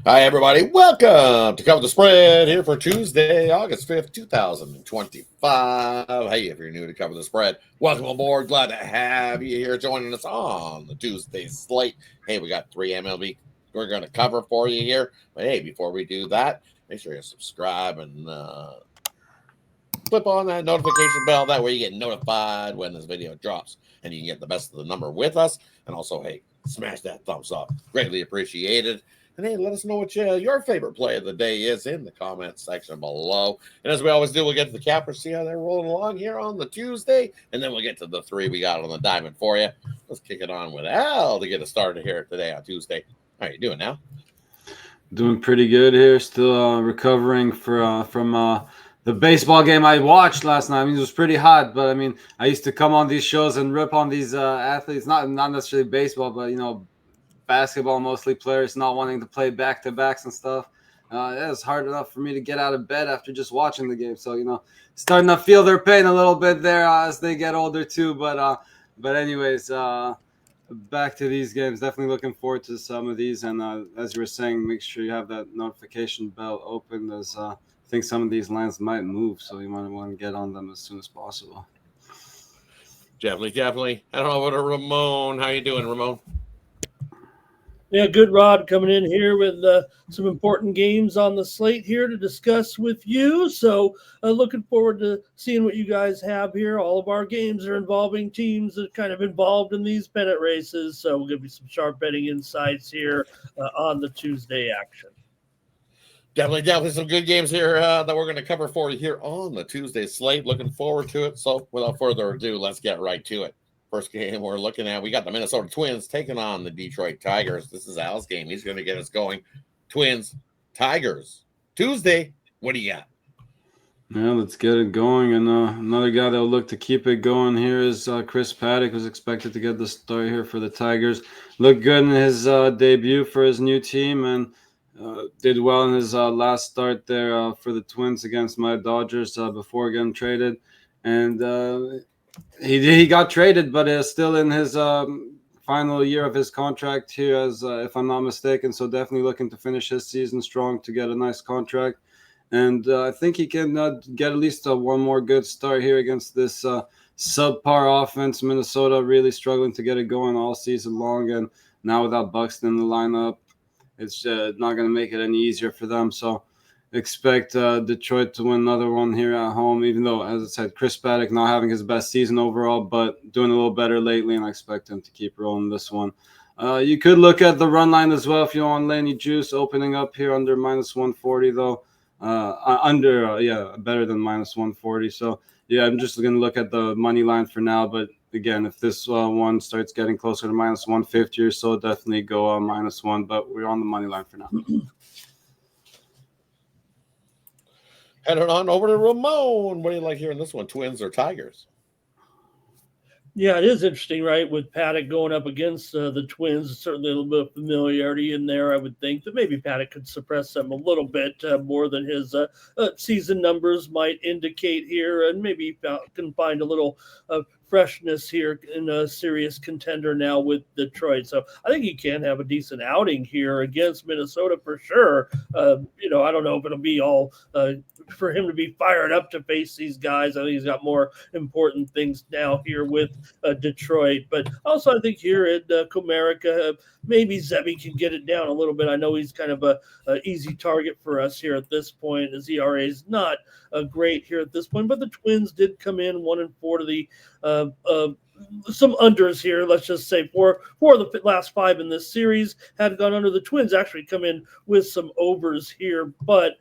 Hi, everybody. Welcome to Cover the Spread here for Tuesday, August 5th, 2025. Hey, if you're new to Cover the Spread, welcome aboard. Glad to have you here joining us on the Tuesday slate. Hey, we got 3 MLB we're going to cover for you here. But hey, before we do that, make sure you subscribe and flip on that notification bell. That way you get notified when this video drops and you can get the best of the number with us. And also, hey, smash that thumbs up. Greatly appreciated. And hey, let us know what your favorite play of the day is in the comment section below. And as we always do, we'll get to the cappers, see how they're rolling along here on the Tuesday. And then we'll get to the 3 we got on the diamond for you. Let's kick it on with Al to get us started here today on Tuesday. How are you doing now? Doing pretty good here. Still recovering from the baseball game I watched last night. I mean, it was pretty hot, but I mean, I used to come on these shows and rip on these athletes. Not necessarily baseball, but basketball mostly, players not wanting to play back-to-backs and stuff. It's hard enough for me to get out of bed after just watching the game. So starting to feel their pain a little bit there as they get older too. But anyways. Back to these games. Definitely looking forward to some of these. And as you were saying, make sure you have that notification bell open, as I think some of these lines might move. So you might want to get on them as soon as possible. Definitely. I don't know what a Ramon. How you doing, Ramon? Yeah, good, Rod, coming in here with some important games on the slate here to discuss with you. So looking forward to seeing what you guys have here. All of our games are involving teams that are kind of involved in these pennant races. So we'll give you some sharp betting insights here on the Tuesday action. Definitely some good games here that we're going to cover for you here on the Tuesday slate. Looking forward to it. So without further ado, let's get right to it. First game we're looking at, we got the Minnesota Twins taking on the Detroit Tigers. This is Al's game. He's going to get us going. Twins, Tigers. Tuesday, what do you got? Yeah, let's get it going. And another guy that will look to keep it going here is Chris Paddock, who's expected to get the start here for the Tigers. Looked good in his debut for his new team and did well in his last start there for the Twins against my Dodgers before getting traded. And he got traded, but is still in his final year of his contract here, as if I'm not mistaken. So definitely looking to finish his season strong to get a nice contract. And I think he can get at least one more good start here against this subpar offense. Minnesota really struggling to get it going all season long. And now without Buxton in the lineup, it's not going to make it any easier for them. So expect Detroit to win another one here at home, even though, as I said, Chris Paddock not having his best season overall, but doing a little better lately, and I expect him to keep rolling this one. You could look at the run line as well if you want Laney Juice opening up here under minus 140, though. Better than minus 140. So, yeah, I'm just going to look at the money line for now. But, again, if this one starts getting closer to minus 150 or so, definitely go minus 1. But we're on the money line for now. Heading on over to Ramon. What do you like here in this one, Twins or Tigers? Yeah, it is interesting, right? With Paddock going up against the Twins, certainly a little bit of familiarity in there. I would think that maybe Paddock could suppress them a little bit more than his season numbers might indicate here, and maybe can find a little freshness here in a serious contender now with Detroit. So I think he can have a decent outing here against Minnesota for sure. I don't know if it'll be all for him to be fired up to face these guys. I think he's got more important things now here with Detroit. But also I think here at Comerica, maybe Zebby can get it down a little bit. I know he's kind of a easy target for us here at this point. His ERA is not great here at this point, but the Twins did come in 1-4 to the some unders here. Let's just say four of the last 5 in this series had gone under. The Twins actually come in with some overs here, but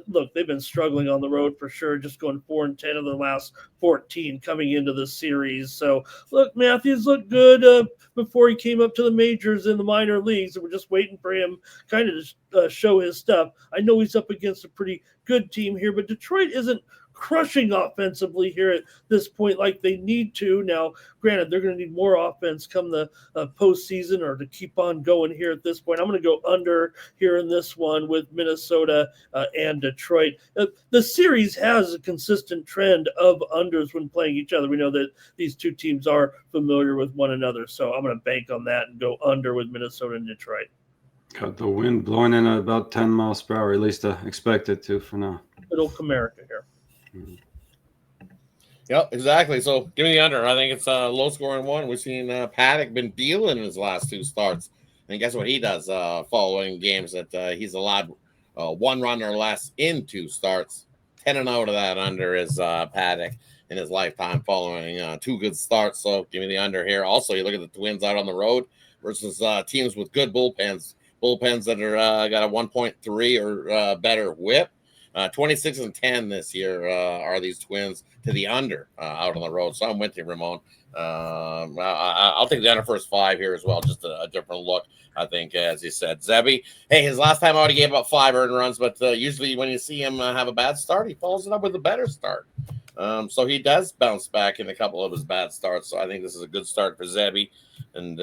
look, they've been struggling on the road for sure, just going 4-10 of the last 14 coming into the series. So look, Matthews looked good before he came up to the majors in the minor leagues, and we're just waiting for him kind of to show his stuff. I know he's up against a pretty good team here, but Detroit isn't crushing offensively here at this point like they need to. Now, granted, they're going to need more offense come the postseason or to keep on going here at this point. I'm going to go under here in this one with Minnesota and Detroit. The series has a consistent trend of unders when playing each other. We know that these two teams are familiar with one another, so I'm going to bank on that and go under with Minnesota and Detroit. Got the wind blowing in at about 10 miles per hour, at least expected to for now. Little Comerica here. Yep, exactly. So give me the under. I think it's a low scoring one. We've seen Paddock been dealing in his last 2 starts. And guess what he does following games that he's allowed 1 run or less in 2 starts. 10-0 to that under is Paddock in his lifetime following 2 good starts. So give me the under here. Also, you look at the Twins out on the road versus teams with good bullpens. Bullpens that are got a 1.3 or better whip. 26-10 this year are these Twins to the under out on the road. So I'm with you, Ramon. I'll take the under first 5 here as well. Just a different look, I think, as you said. Zebby, hey, his last time out, he gave about 5 earned runs, but usually when you see him have a bad start, he follows it up with a better start. So he does bounce back in a couple of his bad starts. So I think this is a good start for Zebby. And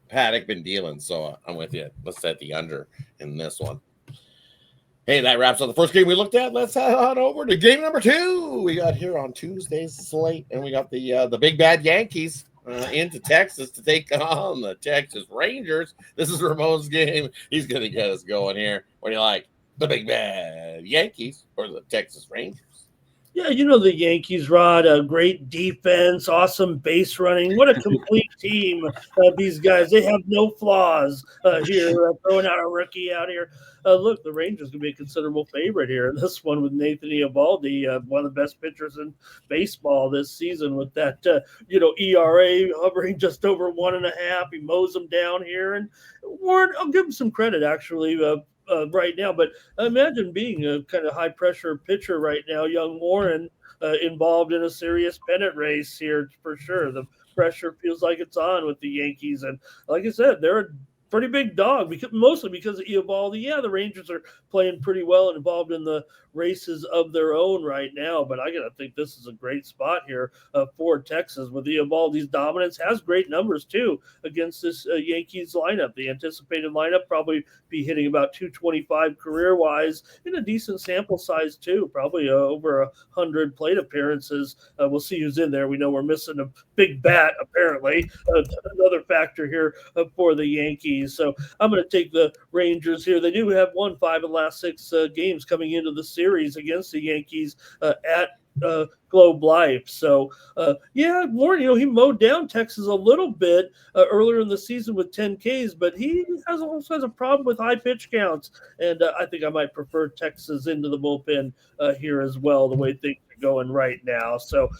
Paddock been dealing. So I'm with you. Let's set the under in this one. Hey, that wraps up the first game we looked at. Let's head on over to game number 2. We got here on Tuesday's slate, and we got the big bad Yankees into Texas to take on the Texas Rangers. This is Ramon's game. He's going to get us going here. What do you like? The big bad Yankees or the Texas Rangers? Yeah, you know the Yankees, Rod. Great defense, awesome base running. What a complete team these guys. They have no flaws here. Throwing out a rookie out here. Look, the Rangers going to be a considerable favorite here in this one with Nathan Eovaldi, one of the best pitchers in baseball this season with that, ERA hovering just over 1.5. He mows them down here. And Warren, I'll give him some credit, actually, right now, but imagine being a kind of high pressure pitcher right now, young Warren, involved in a serious pennant race here for sure. The pressure feels like it's on with the Yankees, and like I said, they're a pretty big dog mostly because of Eovaldi. Yeah, the Rangers are playing pretty well and involved in the races of their own right now, but I gotta think this is a great spot here for Texas with Eovaldi's dominance. Has great numbers too against this Yankees lineup. The anticipated lineup probably be hitting about 225 career wise in a decent sample size too, probably over 100 plate appearances. We'll see who's in there. We know we're missing a big bat apparently, another factor here for the Yankees. So I'm going to take the Rangers here. They do have won 5 of the last 6 games coming into the series against the Yankees at Globe Life. So, Warren, he mowed down Texas a little bit earlier in the season with 10 Ks, but he also has a problem with high pitch counts. And I think I might prefer Texas into the bullpen here as well, the way things are going right now. So,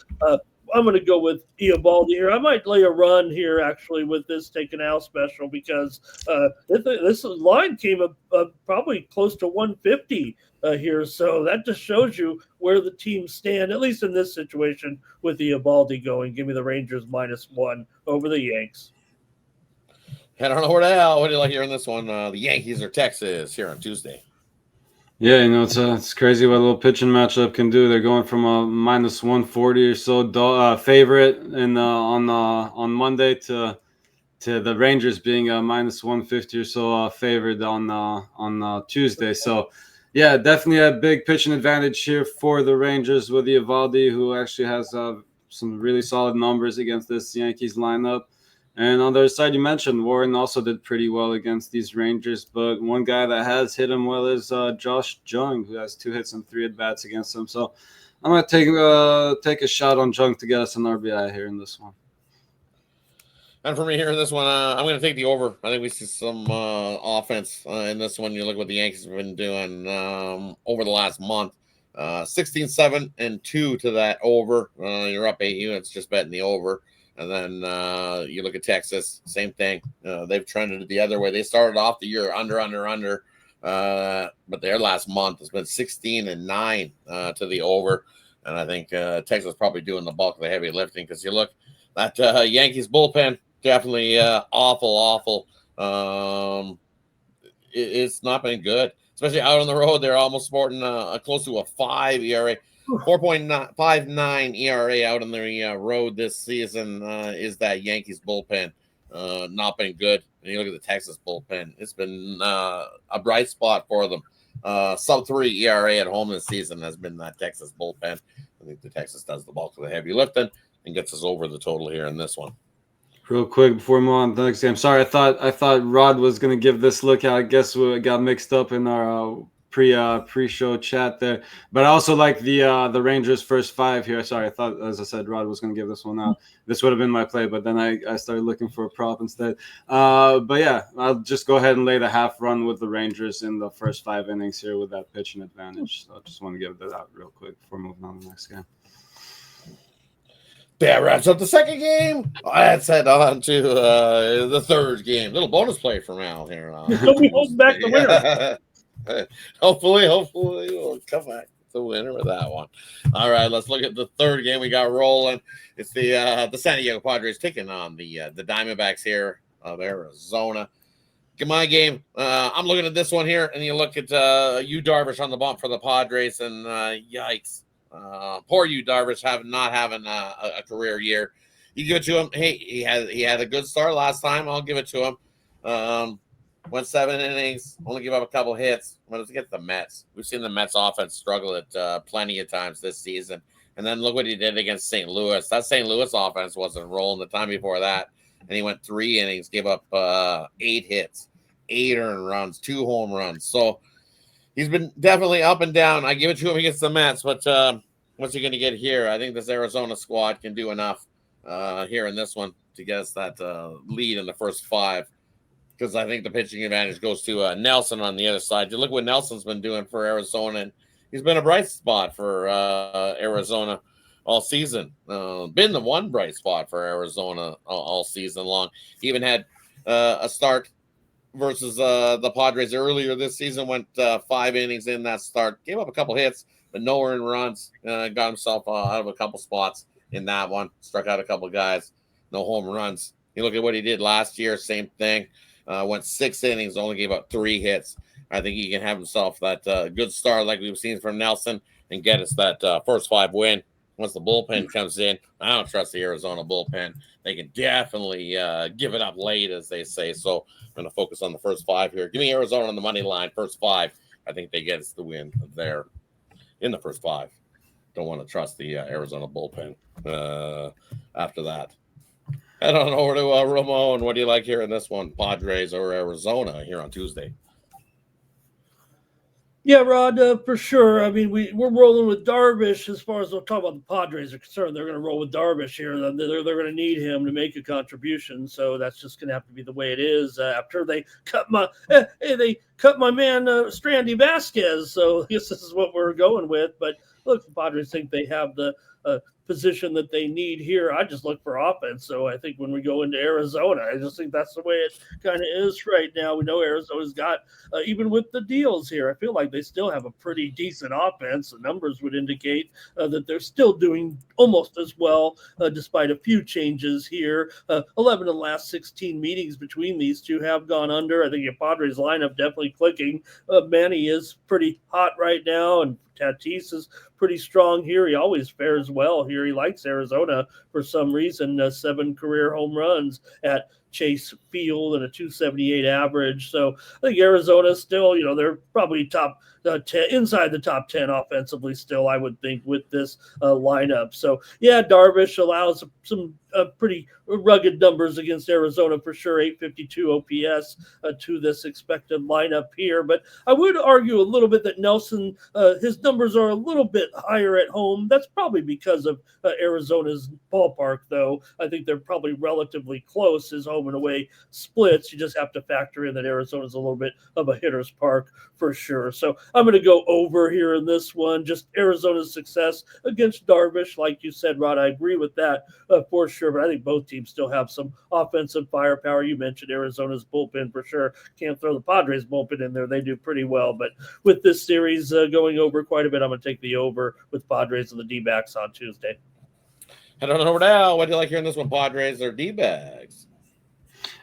I'm going to go with Eovaldi here. I might lay a run here, actually, with this taken out special because this line came up probably close to 150 here. So that just shows you where the teams stand, at least in this situation, with Eovaldi going. Give me the Rangers -1 over the Yanks. I don't know where the hell. What do you like here in this one? The Yankees or Texas here on Tuesday? Yeah, it's crazy what a little pitching matchup can do. They're going from a -140 or so favorite on Monday to the Rangers being a -150 or so favored on Tuesday. So, yeah, definitely a big pitching advantage here for the Rangers with Eovaldi, who actually has some really solid numbers against this Yankees lineup. And on the other side, you mentioned Warren also did pretty well against these Rangers, but one guy that has hit him well is Josh Jung, who has 2 hits and 3 at-bats against him. So I'm going to take a shot on Jung to get us an RBI here in this one. And for me here in this one, I'm going to take the over. I think we see some offense in this one. You look what the Yankees have been doing over the last month. 16-7-2 to that over. You're up 8 units just betting the over. And then you look at Texas, same thing. They've trended the other way. They started off the year under. But their last month has been 16-9 to the over. And I think Texas is probably doing the bulk of the heavy lifting because you look at Yankees bullpen, definitely awful. It's not been good, especially out on the road. They're almost sporting close to a 5 ERA. 4.59 ERA out on the road this season is that Yankees bullpen. Not been good. And you look at the Texas bullpen, it's been a bright spot for them. Sub-3 ERA at home this season has been that Texas bullpen. I think the Texas does the bulk of the heavy lifting and gets us over the total here in this one. Real quick before we move on to the next game. Sorry, I thought Rodd was gonna give this look out. I guess we got mixed up in our pre-show chat there. But I also like the Rangers first 5 here. Sorry, I thought, as I said, Rodd was gonna give this one out. This would have been my play, but then I started looking for a prop instead. But yeah, I'll just go ahead and lay the half run with the Rangers in the first 5 innings here with that pitching advantage. So I just want to give that out real quick before moving on to the next game. That wraps up the second game. Let's head on to the third game. Little bonus play for Mal here. Don't be holding back the winner. Hopefully we'll come back to the winner with that one. All right, let's look at the third game we got rolling. It's the San Diego Padres taking on the Diamondbacks here of Arizona. My game. I'm looking at this one here, and you look at Yu Darvish on the bump for the Padres, and yikes. Poor Yu Darvish not having a career year. You give it to him. Hey, he had a good start last time. I'll give it to him. Went 7 innings, only give up a couple hits. Well, let's get the Mets. We've seen the Mets offense struggle at plenty of times this season. And then look what he did against St. Louis. That St. Louis offense wasn't rolling the time before that. And he went 3 innings, gave up 8 hits, 8 earned runs, 2 home runs. So he's been definitely up and down. I give it to him against the Mets, but what's he going to get here? I think this Arizona squad can do enough here in this one to get us that lead in the first 5, because I think the pitching advantage goes to Nelson on the other side. You look what Nelson's been doing for Arizona, and he's been a bright spot for Arizona all season. Been the one bright spot for Arizona all season long. He even had a start versus the Padres earlier this season, went 5 innings in that start, gave up a couple hits, but no earned runs, got himself out of a couple spots in that one, struck out a couple guys, no home runs. You look at what he did last year, same thing, went 6 innings, only gave up 3 hits. I think he can have himself that good start like we've seen from Nelson and get us that first 5 win. Once the bullpen comes in, I don't trust the Arizona bullpen. They can definitely give it up late, as they say. So I'm going to focus on the first 5 here. Give me Arizona on the money line, first 5. I think they get us the win there in the first 5. Don't want to trust the Arizona bullpen after that. Head on over to Ramon. What do you like here in this one? Padres or Arizona here on Tuesday? Yeah, Rod, for sure. I mean, we're rolling with Darvish as far as we'll talk about the Padres are concerned. They're going to roll with Darvish here. They're going to need him to make a contribution. So that's just going to have to be the way it is. After they cut my man Strandy Vasquez. So I guess this is what we're going with. But look, the Padres think they have the position that they need here. I just look for offense. So I think when we go into Arizona, I just think that's the way it kind of is right now. We know Arizona's got, even with the deals here, I feel like they still have a pretty decent offense. The numbers would indicate that they're still doing almost as well, despite a few changes here. 11 of the last 16 meetings between these two have gone under. I think your Padres lineup definitely clicking. Manny is pretty hot right now, and Tatis is pretty strong here. He always fares well here. He likes Arizona for some reason. 7 career home runs at Chase Field and a 278 average. So I think Arizona still, they're probably top 10, inside the top 10 offensively still, I would think, with this lineup. So yeah, Darvish allows some pretty rugged numbers against Arizona for sure. 852 OPS to this expected lineup here. But I would argue a little bit that Nelson, his numbers are a little bit higher at home. That's probably because of Arizona's ballpark, though. I think they're probably relatively close, his home and away splits. You just have to factor in that Arizona's a little bit of a hitter's park for sure. So I'm going to go over here in this one. Just Arizona's success against Darvish. Like you said, Rod, I agree with that for sure. But I think both teams still have some offensive firepower. You mentioned Arizona's bullpen for sure. Can't throw the Padres bullpen in there. They do pretty well. But with this series going over quite a bit, I'm going to take the over with Padres and the D-backs on Tuesday. Head on over now. What do you like here in this one, Padres or D-backs?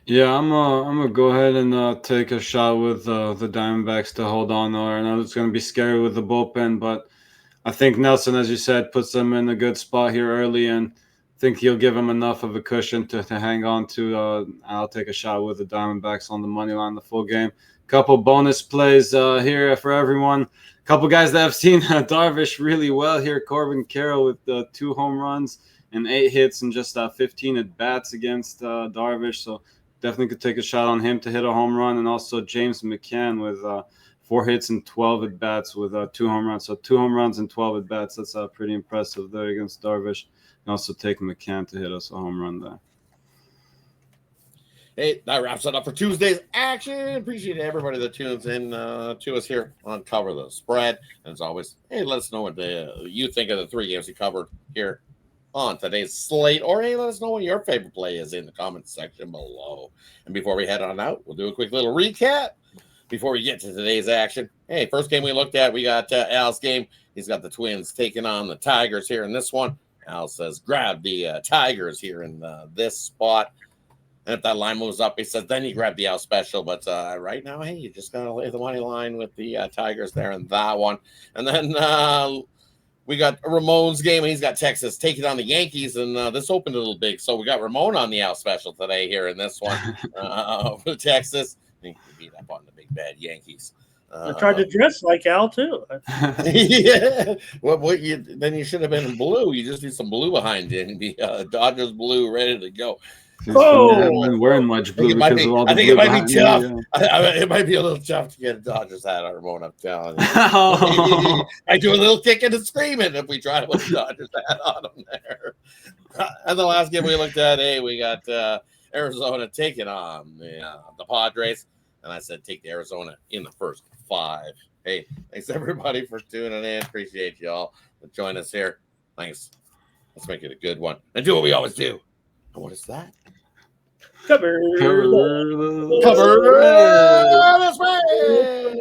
Yeah, I'm gonna go ahead and take a shot with the Diamondbacks to hold on there. I know it's gonna be scary with the bullpen, but I think Nelson, as you said, puts them in a good spot here early, and I think he'll give them enough of a cushion to hang on to. I'll take a shot with the Diamondbacks on the money line the full game. Couple bonus plays here for everyone. Couple guys that have seen Darvish really well here. Corbin Carroll with 2 home runs and 8 hits and just 15 at bats against Darvish. So definitely could take a shot on him to hit a home run. And also James McCann with 4 hits and 12 at bats with 2 home runs. So 2 home runs and 12 at bats. That's pretty impressive there against Darvish. And also take McCann to hit us a home run there. Hey, that wraps it up for Tuesday's action. Appreciate everybody that tunes in to us here on Cover the Spread. And as always, hey, let us know what you think of the 3 games we covered here on today's slate. Or, hey, let us know what your favorite play is in the comments section below. And before we head on out, we'll do a quick little recap before we get to today's action. Hey, first game we looked at, we got Al's game. He's got the Twins taking on the Tigers here in this one. Al says, grab the Tigers here in this spot. And if that line moves up, he says, then you grab the out special. But right now, hey, you just got to lay the money line with the Tigers there in that one. And then we got Ramon's game, and he's got Texas taking on the Yankees. And this opened a little big. So we got Ramon on the out special today here in this one for Texas. He beat up on the big bad Yankees. I tried to dress like Al, too. Yeah. Then you should have been in blue. You just need some blue behind you and be Dodgers blue ready to go. Oh, I haven't been wearing much blue because of all the blue behind me. I think it might be tough. Yeah. It might be a little tough to get a Dodgers hat on Ramon, I'm telling you. I do a little kicking and screaming if we try to put a Dodgers hat on him there. And the last game we looked at, we got Arizona taking on the Padres. And I said take the Arizona in the first 5. Hey, thanks everybody for tuning in. Appreciate y'all for joining us here. Thanks. Let's make it a good one. And do what we always do. And what is that? Cover the the spread.